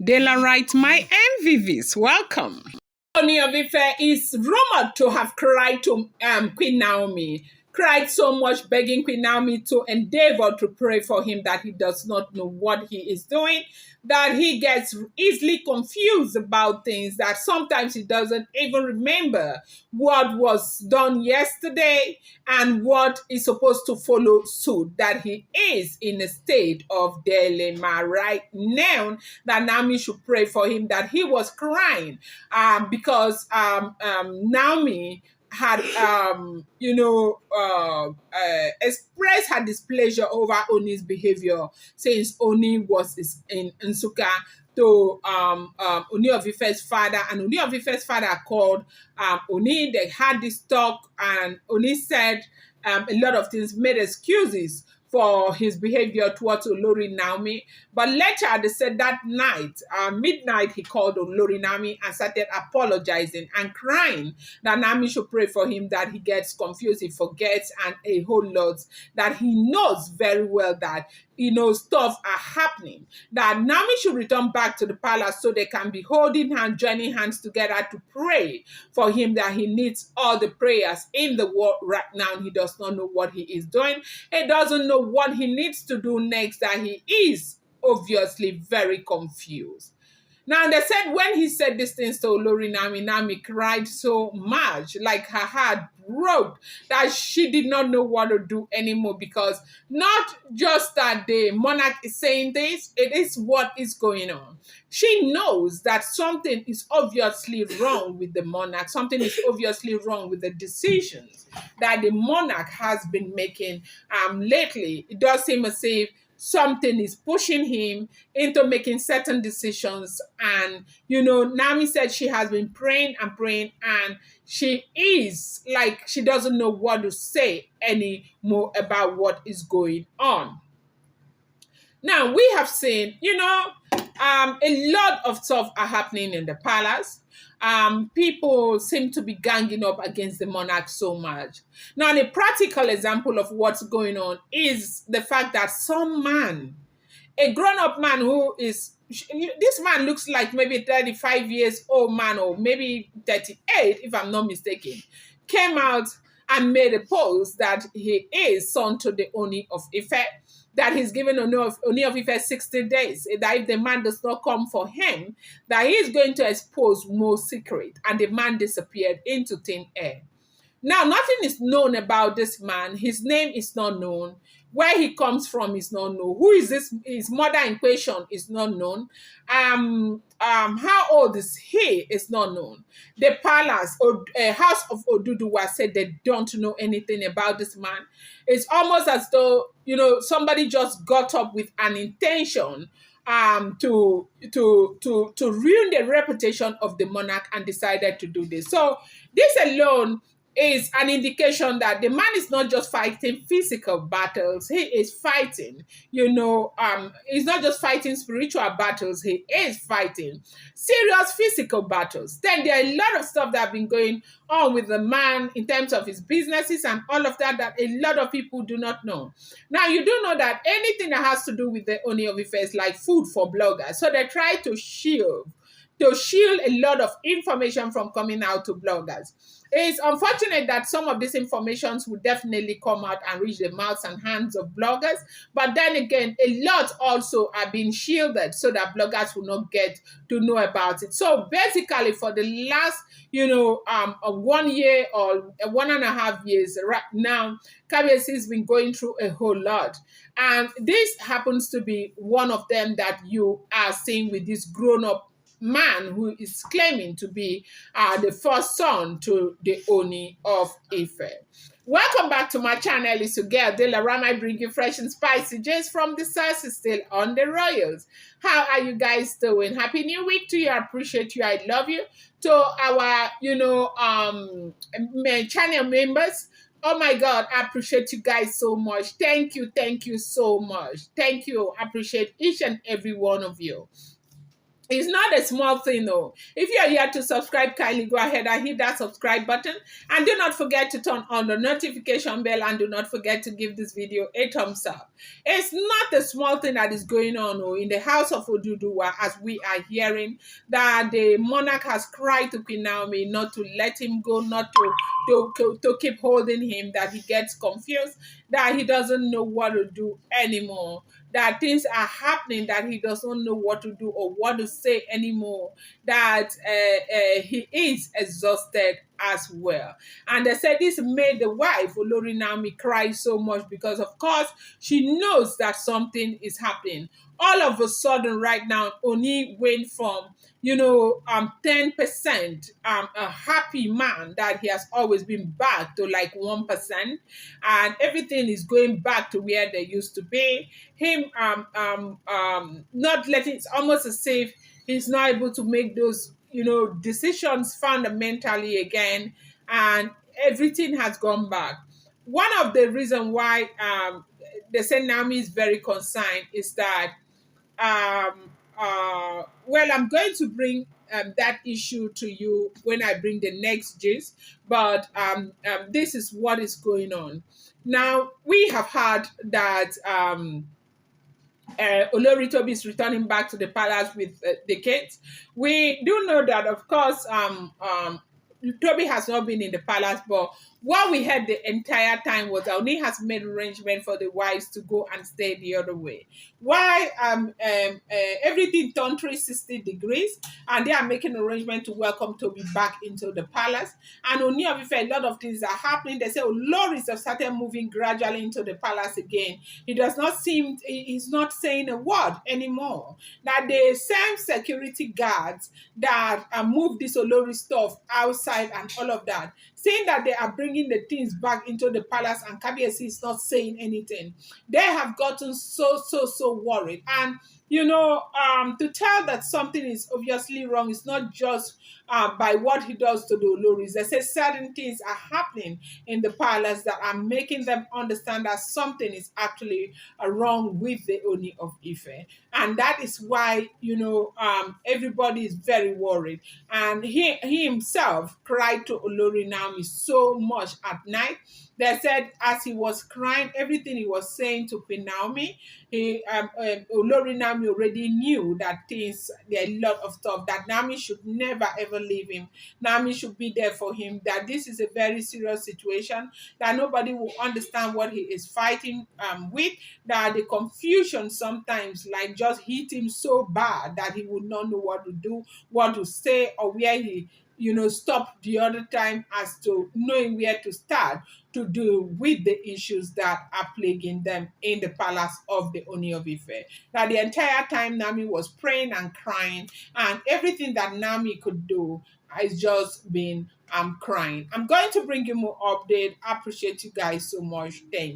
Dela write my MVVs. Welcome. Ooni of Ife is rumored to have cried to Queen Naomi, cried so much, begging Queen Naomi to endeavor to pray for him that he does not know what he is doing, that he gets easily confused about things, that sometimes he doesn't even remember what was done yesterday and what is supposed to follow suit, that he is in a state of dilemma right now, that Naomi should pray for him, that he was crying because Naomi had expressed her displeasure over Oni's behavior since Oni was in Nsukka to Ooni of Ife's father, and Ooni of Ife's father called Oni. They had this talk, and Oni said a lot of things, made excuses for his behavior towards Olori Naomi. But later, they said that night, midnight, he called Olori Naomi and started apologizing and crying that Naomi should pray for him, that he gets confused, he forgets, and a whole lot, that he knows very well that stuff are happening, that Naomi should return back to the palace so they can be holding hands, joining hands together to pray for him, that he needs all the prayers in the world right now. He does not know what he is doing. He doesn't know what he needs to do next, that he is obviously very confused. Now, they said when he said these things to Olori Naomi, Naomi cried so much, like her heart broke, that she did not know what to do anymore, because not just that the monarch is saying this, it is what is going on. She knows that something is obviously wrong with the monarch, something is obviously wrong with the decisions that the monarch has been making lately. It does seem as if something is pushing him into making certain decisions. And, Naomi said she has been praying and praying, and she is like, she doesn't know what to say anymore about what is going on. Now, we have seen, a lot of stuff are happening in the palace. People seem to be ganging up against the monarch so much. Now, the practical example of what's going on is the fact that some man, a grown-up man this man looks like maybe 35 years old man, or maybe 38, if I'm not mistaken, came out and made a post that he is son to the Ooni of Ife, that he's given Ooni of Ife 60 days, that if the man does not come for him, that he is going to expose more secret, and the man disappeared into thin air. Now, nothing is known about this man. His name is not known. Where he comes from is not known. Who is this? His mother in question is not known. How old is he is not known. The palace or house of Oduduwa said they don't know anything about this man. It's almost as though somebody just got up with an intention to ruin the reputation of the monarch and decided to do this. So this alone is an indication that the man is not just fighting physical battles, he is fighting, he's not just fighting spiritual battles, he is fighting serious physical battles. Then there are a lot of stuff that have been going on with the man in terms of his businesses and all of that a lot of people do not know. Now, you do know that anything that has to do with the Ooni of Ife is like food for bloggers. So they try to shield a lot of information from coming out to bloggers. It's unfortunate that some of these informations will definitely come out and reach the mouths and hands of bloggers. But then again, a lot also are being shielded so that bloggers will not get to know about it. So basically, for the last, 1 year or 1.5 years right now, Kabiyesi has been going through a whole lot. And this happens to be one of them that you are seeing with this grown-up man who is claiming to be the first son to the Ooni of Ife. Welcome back to my channel. It's your girl Dela Rama, bring you fresh and spicy just from the source, still on the royals. How are you guys doing? Happy New Week to you. I appreciate you. I love you. To our channel members, oh my God, I appreciate you guys so much. Thank you so much. Thank you. I appreciate each and every one of you. It's not a small thing, though. If you're here to subscribe, kindly go ahead and hit that subscribe button. And do not forget to turn on the notification bell. And do not forget to give this video a thumbs up. It's not a small thing that is going on in the house of Oduduwa, as we are hearing that the monarch has cried to Queen Naomi not to let him go, not to keep holding him, that he gets confused, that he doesn't know what to do anymore, that things are happening that he doesn't know what to do or what to say anymore, that he is exhausted as well. And they said this made the wife, Olori Naomi, cry so much because, of course, she knows that something is happening. All of a sudden, right now, Oni went from 10% a happy man that he has always been back to like 1%, and everything is going back to where they used to be. Him not letting, it's almost as if he's not able to make those decisions fundamentally again, and everything has gone back. One of the reasons why they say Naomi is very concerned is that well, I'm going to bring that issue to you when I bring the next gist, but this is what is going on. Now, we have heard that Olori Toby is returning back to the palace with the kids. We do know that, of course, Toby has not been in the palace, but what we heard the entire time was that Oni has made arrangement for the wives to go and stay the other way. Why everything turned 360 degrees, and they are making arrangement to welcome Toby back into the palace. And Oni of Ife, a lot of things are happening. They say Oloris have started moving gradually into the palace again. He does not seem, he's not saying a word anymore. That the same security guards that move this Olori stuff outside and all of that, saying that they are bringing the things back into the palace, and Kabiesi is not saying anything. They have gotten so worried. And to tell that something is obviously wrong is not just by what he does to the Oloris. They say certain things are happening in the palace that are making them understand that something is actually wrong with the Ooni of Ife. And that is why, everybody is very worried. And he himself cried to Olori Naomi so much at night. They said as he was crying, everything he was saying to Queen Naomi, Olori Naomi already knew that there are a lot of stuff, that Naomi should never ever leave him. Naomi should be there for him, that this is a very serious situation, that nobody will understand what he is fighting with, that the confusion sometimes like just hit him so bad that he would not know what to do, what to say, or where he stop the other time, as to knowing where to start to deal with the issues that are plaguing them in the palace of the Oni of Ife. That the entire time Nami was praying and crying, and everything that Nami could do has just been crying. I'm going to bring you more update. I appreciate you guys so much. Thank you.